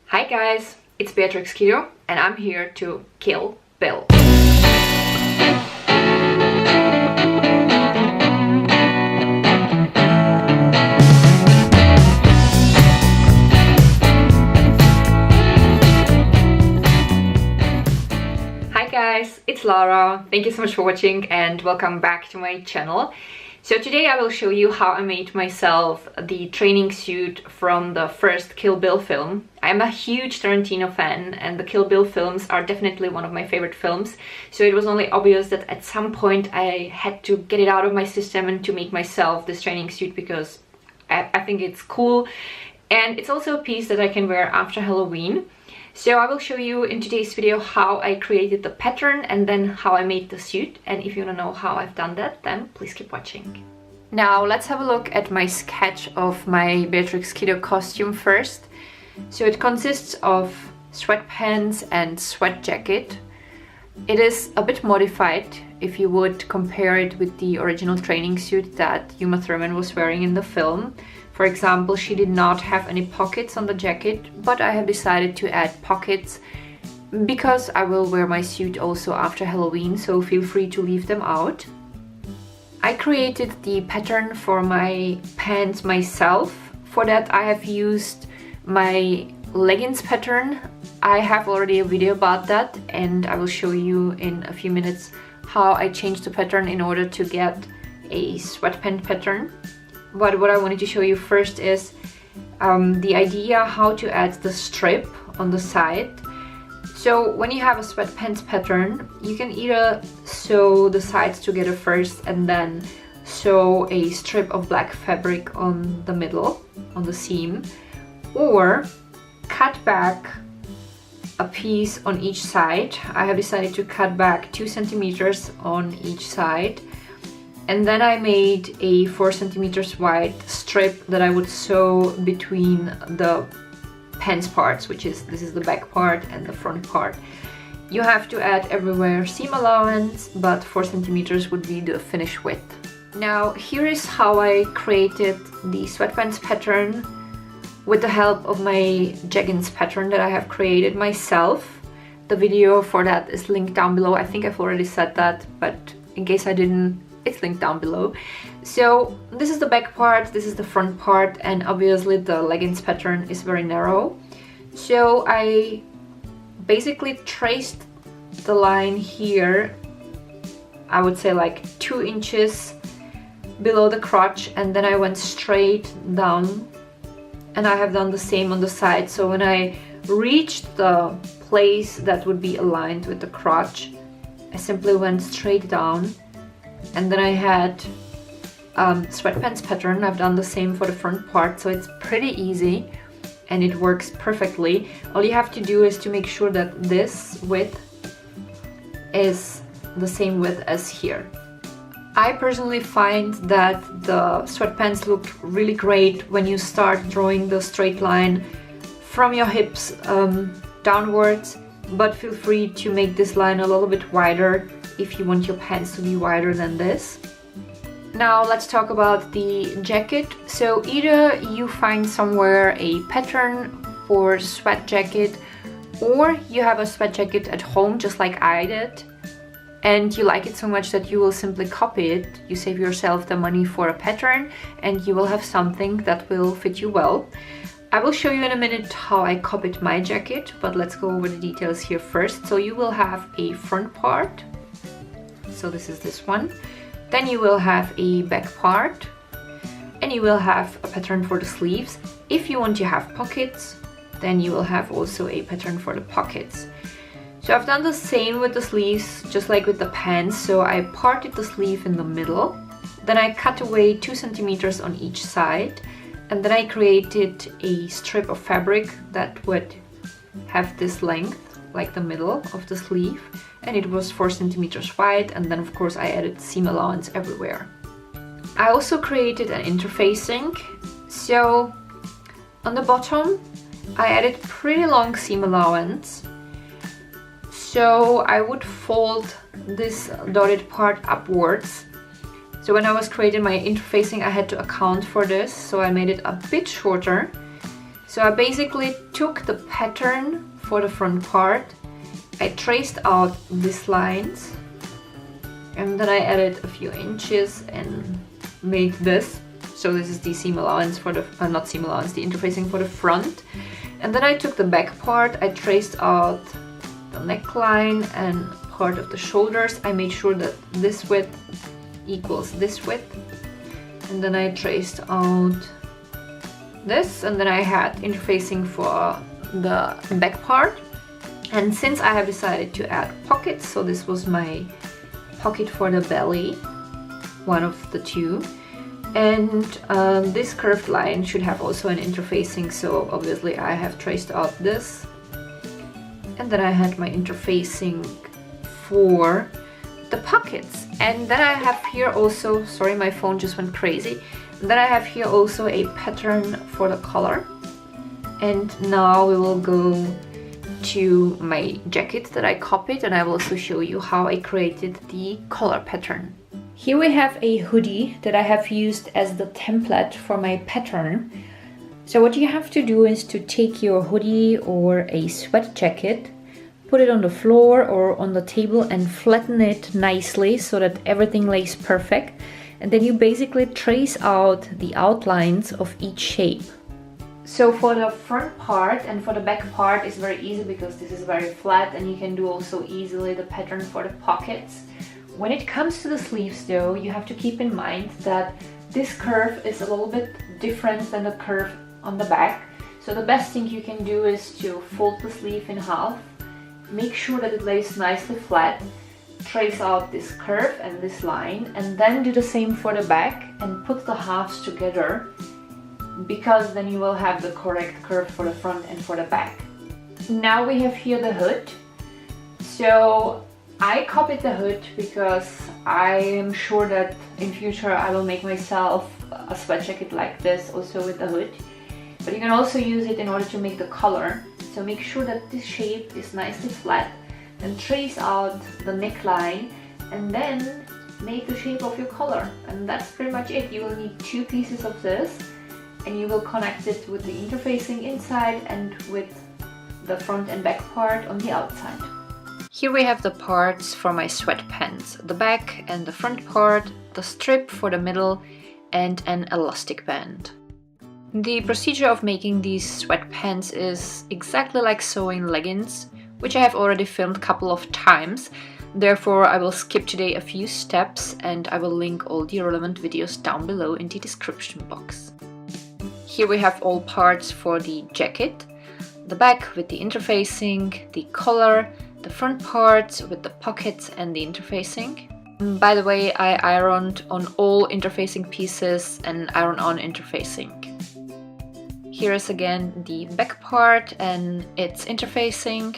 Hi guys, it's Beatrix Kido and I'm here to kill Bill. Hi guys, it's Lara. Thank you so much for watching and welcome back to my channel. So today I will show you how I made myself the training suit from the first Kill Bill film. I'm a huge Tarantino fan and the Kill Bill films are definitely one of my favorite films. So it was only obvious that at some point I had to get it out of my system and to make myself this training suit because I think it's cool. And it's also a piece that I can wear after Halloween. So I will show you in today's video how I created the pattern and then how I made the suit. And if you want to know how I've done that, then please keep watching. Now let's have a look at my sketch of my Beatrix Kido costume first. So it consists of sweatpants and sweat jacket. It is a bit modified if you would compare it with the original training suit that Uma Thurman was wearing in the film. For example, she did not have any pockets on the jacket, but I have decided to add pockets because I will wear my suit also after Halloween, so feel free to leave them out. I created the pattern for my pants myself. For that I have used my leggings pattern. I have already a video about that and I will show you in a few minutes how I changed the pattern in order to get a sweatpant pattern. But what I wanted to show you first is the idea how to add the strip on the side. So when you have a sweatpants pattern, you can either sew the sides together first and then sew a strip of black fabric on the middle, on the seam, or cut back a piece on each side. I have decided to cut back 2 centimeters on each side. And then I made a 4 centimeters wide strip that I would sew between the pants parts, this is the back part and the front part. You have to add everywhere seam allowance, but 4 centimeters would be the finished width. Now here is how I created the sweatpants pattern with the help of my jeggings pattern that I have created myself. The video for that is linked down below. I think I've already said that, but in case I didn't, it's linked down below. So this is the back part, this is the front part, and obviously the leggings pattern is very narrow. So I basically traced the line here, I would say like 2 inches below the crotch, and then I went straight down, and I have done the same on the side. So when I reached the place that would be aligned with the crotch, I simply went straight down. And then I had sweatpants pattern. I've done the same for the front part, so it's pretty easy and it works perfectly. All you have to do is to make sure that this width is the same width as here. I personally find that the sweatpants look really great when you start drawing the straight line from your hips downwards, but feel free to make this line a little bit wider if you want your pants to be wider than this. Now let's talk about the jacket. So either you find somewhere a pattern for sweat jacket, or you have a sweat jacket at home just like I did, and you like it so much that you will simply copy it. You save yourself the money for a pattern and you will have something that will fit you well. I will show you in a minute how I copied my jacket, but let's go over the details here first. So you will have a front part. So this is this one. Then you will have a back part and you will have a pattern for the sleeves. If you want to have pockets, then you will have also a pattern for the pockets. So I've done the same with the sleeves, just like with the pants. So I parted the sleeve in the middle, then I cut away 2 centimeters on each side, and then I created a strip of fabric that would have this length, like the middle of the sleeve, and it was 4 centimeters wide, and then of course I added seam allowance everywhere. I also created an interfacing. So on the bottom I added pretty long seam allowance. So I would fold this dotted part upwards. So when I was creating my interfacing I had to account for this, so I made it a bit shorter. So I basically took the pattern for the front part, I traced out these lines, and then I added a few inches and made this. So this is the seam allowance for the, not seam allowance, the interfacing for the front. And then I took the back part, I traced out the neckline and part of the shoulders. I made sure that this width equals this width. And then I traced out this, and then I had interfacing for the back part. And since I have decided to add pockets, so this was my pocket for the belly, one of the two, and this curved line should have also an interfacing, so obviously I have traced out this, and then I had my interfacing for the pockets. And then I have here also, sorry, my phone just went crazy, then I have here also a pattern for the collar. And now we will go to my jacket that I copied, and I will also show you how I created the collar pattern. Here we have a hoodie that I have used as the template for my pattern. So what you have to do is to take your hoodie or a sweat jacket, put it on the floor or on the table and flatten it nicely so that everything lays perfect. And then you basically trace out the outlines of each shape. So for the front part and for the back part is very easy because this is very flat, and you can do also easily the pattern for the pockets. When it comes to the sleeves though, you have to keep in mind that this curve is a little bit different than the curve on the back. So the best thing you can do is to fold the sleeve in half, make sure that it lays nicely flat, trace out this curve and this line, and then do the same for the back and put the halves together, because then you will have the correct curve for the front and for the back. Now we have here the hood. So I copied the hood because I am sure that in future I will make myself a sweat jacket like this also with the hood. But you can also use it in order to make the collar. So make sure that this shape is nicely flat and trace out the neckline and then make the shape of your collar. And that's pretty much it. You will need two pieces of this, and you will connect it with the interfacing inside and with the front and back part on the outside. Here we have the parts for my sweatpants, the back and the front part, the strip for the middle, and an elastic band. The procedure of making these sweatpants is exactly like sewing leggings, which I have already filmed a couple of times. Therefore, I will skip today a few steps, and I will link all the relevant videos down below in the description box. Here we have all parts for the jacket, the back with the interfacing, the collar, the front parts with the pockets and the interfacing. By the way, I ironed on all interfacing pieces and iron-on interfacing. Here is again the back part and its interfacing.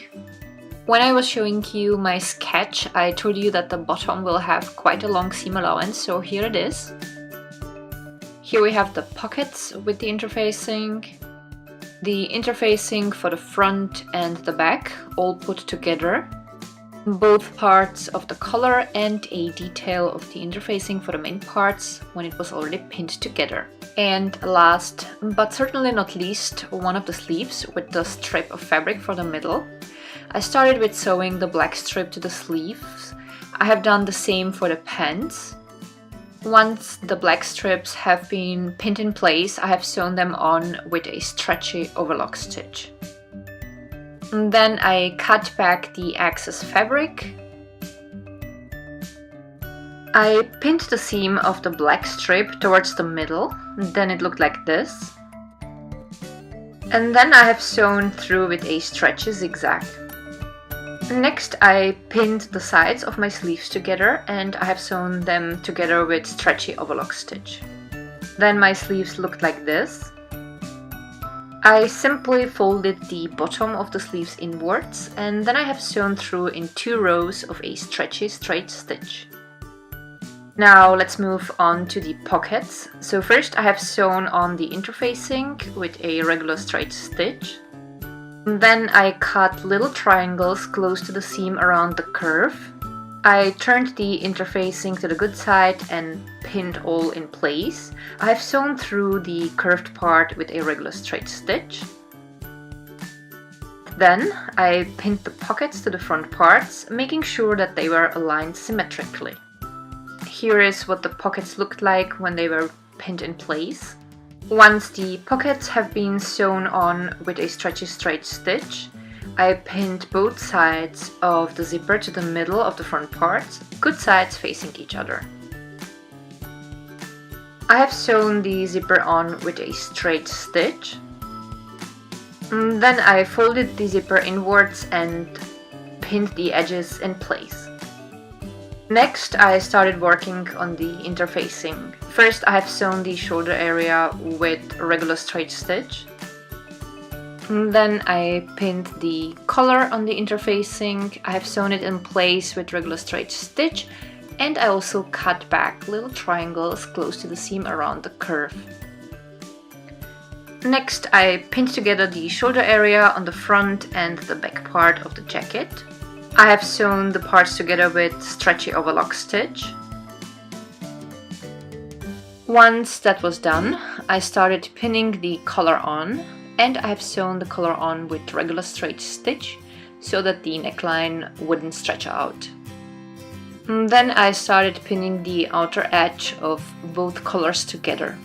When I was showing you my sketch, I told you that the bottom will have quite a long seam allowance, so here it is. Here we have the pockets with the interfacing for the front and the back, all put together, both parts of the collar and a detail of the interfacing for the main parts when it was already pinned together. And last but certainly not least, one of the sleeves with the strip of fabric for the middle. I started with sewing the black strip to the sleeves. I have done the same for the pants. Once the black strips have been pinned in place, I have sewn them on with a stretchy overlock stitch. And then I cut back the excess fabric. I pinned the seam of the black strip towards the middle, then it looked like this. And then I have sewn through with a stretchy zigzag. Next, I pinned the sides of my sleeves together, and I have sewn them together with stretchy overlock stitch. Then my sleeves looked like this. I simply folded the bottom of the sleeves inwards, and then I have sewn through in 2 rows of a stretchy straight stitch. Now let's move on to the pockets. So first I have sewn on the interfacing with a regular straight stitch. Then I cut little triangles close to the seam around the curve. I turned the interfacing to the good side and pinned all in place. I have sewn through the curved part with a regular straight stitch. Then I pinned the pockets to the front parts, making sure that they were aligned symmetrically. Here is what the pockets looked like when they were pinned in place. Once the pockets have been sewn on with a stretchy straight stitch, I pinned both sides of the zipper to the middle of the front parts, good sides facing each other. I have sewn the zipper on with a straight stitch. Then I folded the zipper inwards and pinned the edges in place. Next, I started working on the interfacing. First, I have sewn the shoulder area with a regular straight stitch. Then I pinned the collar on the interfacing. I have sewn it in place with regular straight stitch, and I also cut back little triangles close to the seam around the curve. Next, I pinned together the shoulder area on the front and the back part of the jacket. I have sewn the parts together with stretchy overlock stitch. Once that was done, I started pinning the collar on, and I have sewn the collar on with regular straight stitch so that the neckline wouldn't stretch out. Then I started pinning the outer edge of both collars together.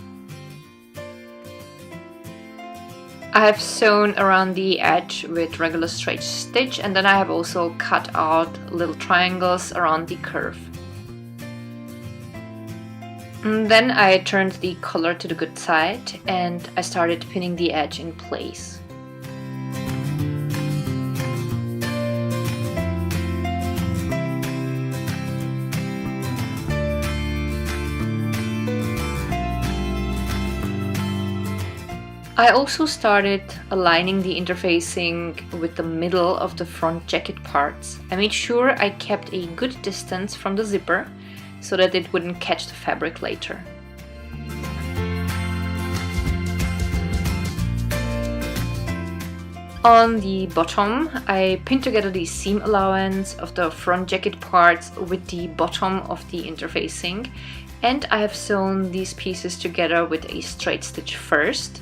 I have sewn around the edge with regular straight stitch, and then I have also cut out little triangles around the curve. Then I turned the collar to the good side and I started pinning the edge in place. I also started aligning the interfacing with the middle of the front jacket parts. I made sure I kept a good distance from the zipper so that it wouldn't catch the fabric later. On the bottom, I pinned together the seam allowance of the front jacket parts with the bottom of the interfacing, and I have sewn these pieces together with a straight stitch first.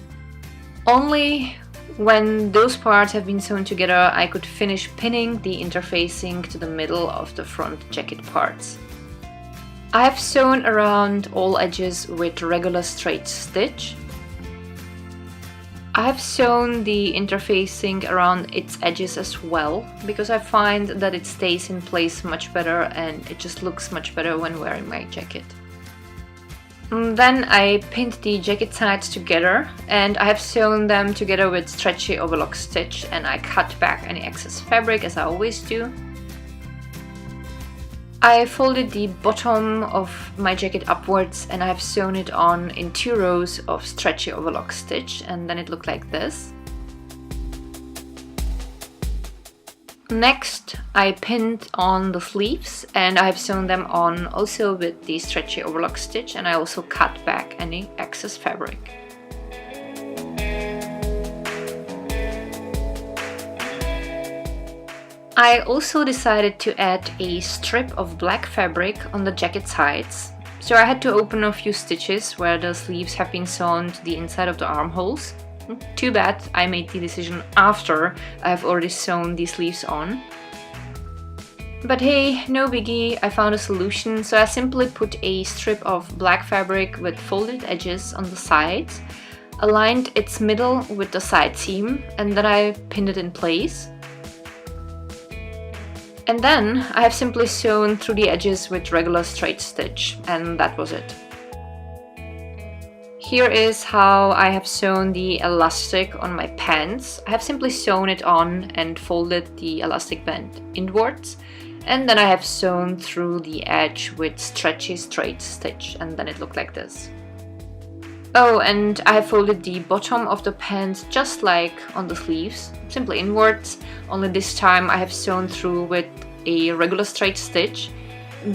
Only when those parts have been sewn together, I could finish pinning the interfacing to the middle of the front jacket parts. I have sewn around all edges with regular straight stitch. I have sewn the interfacing around its edges as well, because I find that it stays in place much better and it just looks much better when wearing my jacket. Then I pinned the jacket sides together, and I have sewn them together with stretchy overlock stitch, and I cut back any excess fabric as I always do. I folded the bottom of my jacket upwards and I have sewn it on in 2 rows of stretchy overlock stitch, and then it looked like this. Next, I pinned on the sleeves and I have sewn them on also with the stretchy overlock stitch, and I also cut back any excess fabric. I also decided to add a strip of black fabric on the jacket sides. So I had to open a few stitches where the sleeves have been sewn to the inside of the armholes. Too bad I made the decision after I have already sewn the sleeves on. But hey, no biggie, I found a solution. So I simply put a strip of black fabric with folded edges on the sides, aligned its middle with the side seam, and then I pinned it in place. And then I have simply sewn through the edges with regular straight stitch, and that was it. Here is how I have sewn the elastic on my pants. I have simply sewn it on and folded the elastic band inwards, and then I have sewn through the edge with stretchy straight stitch, and then it looked like this. Oh, and I have folded the bottom of the pants just like on the sleeves, simply inwards, only this time I have sewn through with a regular straight stitch,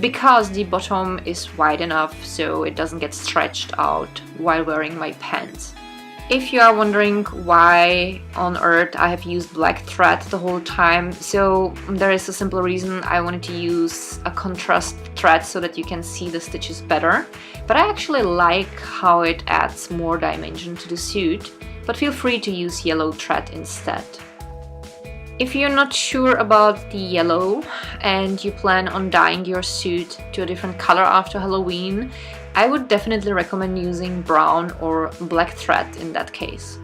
because the bottom is wide enough so it doesn't get stretched out while wearing my pants. If you are wondering why on earth I have used black thread the whole time, so there is a simple reason. I wanted to use a contrast thread so that you can see the stitches better, but I actually like how it adds more dimension to the suit, but feel free to use yellow thread instead. If you're not sure about the yellow and you plan on dyeing your suit to a different color after Halloween, I would definitely recommend using brown or black thread in that case.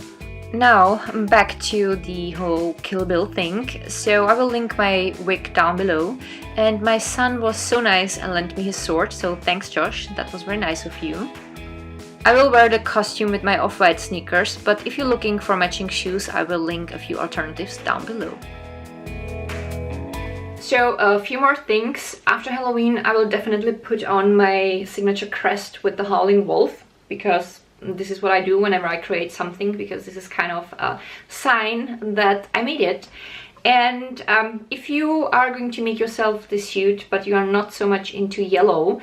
Now, back to the whole Kill Bill thing. So I will link my wig down below, and my son was so nice and lent me his sword, so thanks Josh, that was very nice of you. I will wear the costume with my off-white sneakers, but if you're looking for matching shoes, I will link a few alternatives down below. So a few more things. After Halloween, I will definitely put on my signature crest with the Howling Wolf, because this is what I do whenever I create something, because this is kind of a sign that I made it. And if you are going to make yourself the suit, but you are not so much into yellow,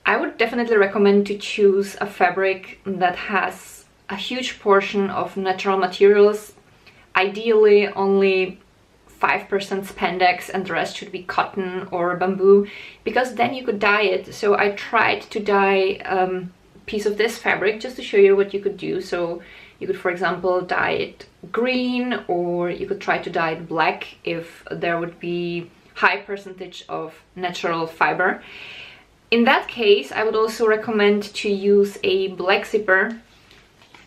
I would definitely recommend to choose a fabric that has a huge portion of natural materials, ideally only 5% spandex and the rest should be cotton or bamboo, because then you could dye it. So I tried to dye a piece of this fabric just to show you what you could do. So you could, for example, dye it green, or you could try to dye it black if there would be high percentage of natural fiber. In that case, I would also recommend to use a black zipper.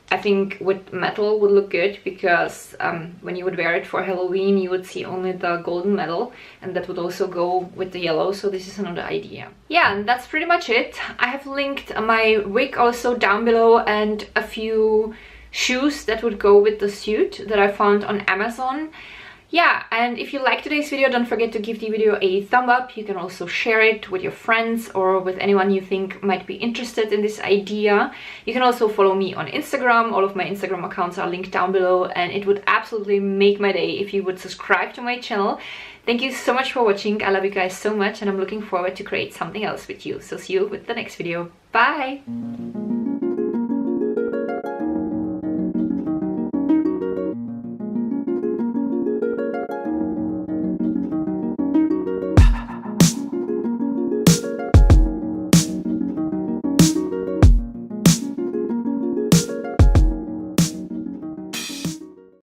I think with metal would look good, because when you would wear it for Halloween, you would see only the golden metal, and that would also go with the yellow, so this is another idea. Yeah, and that's pretty much it. I have linked my wig also down below, and a few shoes that would go with the suit that I found on Amazon. Yeah, and if you liked today's video, don't forget to give the video a thumb up. You can also share it with your friends or with anyone you think might be interested in this idea. You can also follow me on Instagram. All of my Instagram accounts are linked down below, and it would absolutely make my day if you would subscribe to my channel. Thank you so much for watching. I love you guys so much, and I'm looking forward to create something else with you. So see you with the next video. Bye!